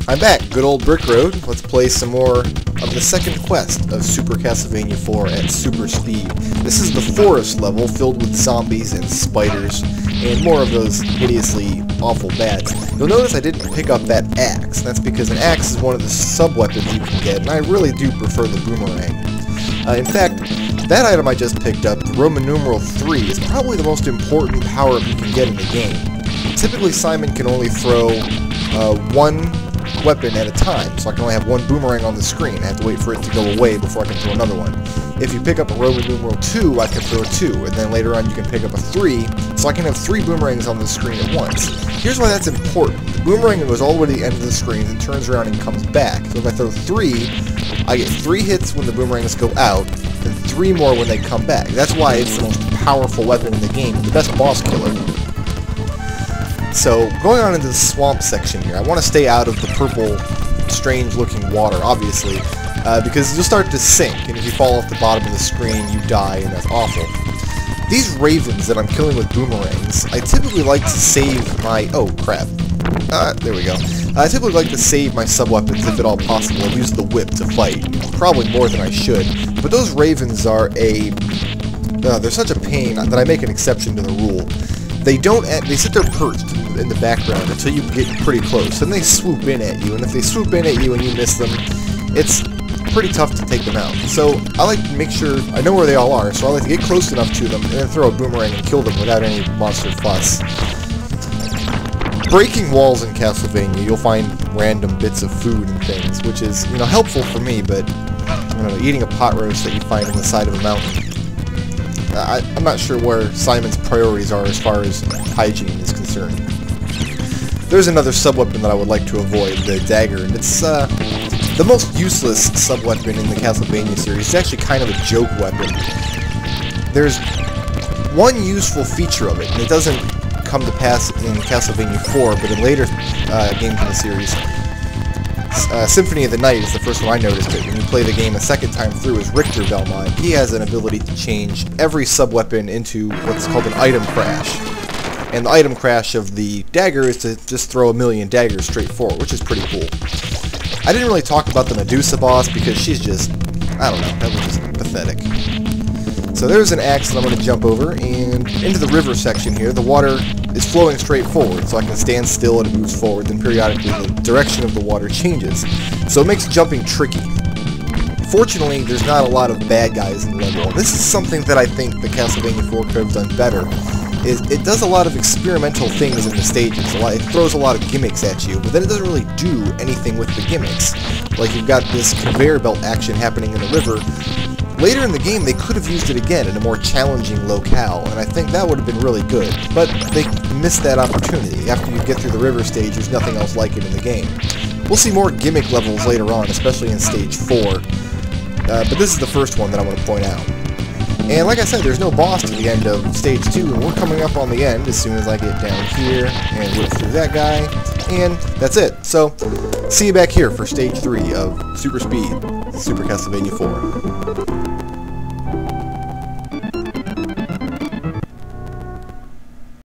I'm back, good old Brick Road. Let's play some more of the second quest of Super Castlevania IV at super speed. This is the forest level filled with zombies and spiders and more of those hideously awful bats. You'll notice I didn't pick up that axe. That's because an axe is one of the sub-weapons you can get, and I really do prefer the boomerang. In fact, that item I just picked up, the Roman numeral 3, is probably the most important power-up you can get in the game. Typically Simon can only throw one weapon at a time, so I can only have one boomerang on the screen. I have to wait for it to go away before I can throw another one. If you pick up a Roman numeral 2, I can throw 2, and then later on you can pick up a 3, so I can have 3 boomerangs on the screen at once. Here's why that's important. The boomerang goes all the way to the end of the screen and turns around and comes back. So if I throw 3, I get 3 hits when the boomerangs go out, and 3 more when they come back. That's why it's the most powerful weapon in the game, the best boss killer. So, going on into the swamp section here, I want to stay out of the purple, strange-looking water, obviously, because you'll start to sink, and if you fall off the bottom of the screen, you die, and that's awful. These ravens that I'm killing with boomerangs, I typically like to save my... oh, crap. There we go. I typically like to save my sub-weapons, if at all possible, and use the whip to fight. Probably more than I should. But those ravens are they're such a pain that I make an exception to the rule. They sit there perched in the background until you get pretty close, then they swoop in at you, and if they swoop in at you and you miss them, it's pretty tough to take them out. So I like to make sure I know where they all are, so I like to get close enough to them and then throw a boomerang and kill them without any monster fuss. Breaking walls in Castlevania, you'll find random bits of food and things, which is, helpful for me, but, eating a pot roast that you find on the side of a mountain, I'm not sure where Simon's priorities are as far as hygiene is concerned. There's another sub-weapon that I would like to avoid, the dagger, and it's the most useless sub-weapon in the Castlevania series. It's actually kind of a joke weapon. There's one useful feature of it, and it doesn't come to pass in Castlevania IV, but in later games in the series. Symphony of the Night is the first one I noticed it. When you play the game a second time through as Richter Belmont, he has an ability to change every sub-weapon into what's called an item crash. And the item crash of the dagger is to just throw a million daggers straight forward, which is pretty cool. I didn't really talk about the Medusa boss because she's just, I don't know, that was just pathetic. So there's an axe that I'm going to jump over, and into the river section here, the water is flowing straight forward, so I can stand still and it moves forward, then periodically the direction of the water changes. So it makes jumping tricky. Fortunately, there's not a lot of bad guys in the level. This is something that I think the Castlevania IV could have done better. It does a lot of experimental things in the stages. It throws a lot of gimmicks at you, but then it doesn't really do anything with the gimmicks. Like you've got this conveyor belt action happening in the river. Later in the game, they could have used it again in a more challenging locale, and I think that would have been really good. But they missed that opportunity. After you get through the river stage, there's nothing else like it in the game. We'll see more gimmick levels later on, especially in Stage 4. But this is the first one that I want to point out. And like I said, there's no boss to the end of Stage 2, and we're coming up on the end as soon as I get down here and whip through that guy, and that's it. So, see you back here for Stage 3 of Super Speed, Super Castlevania IV.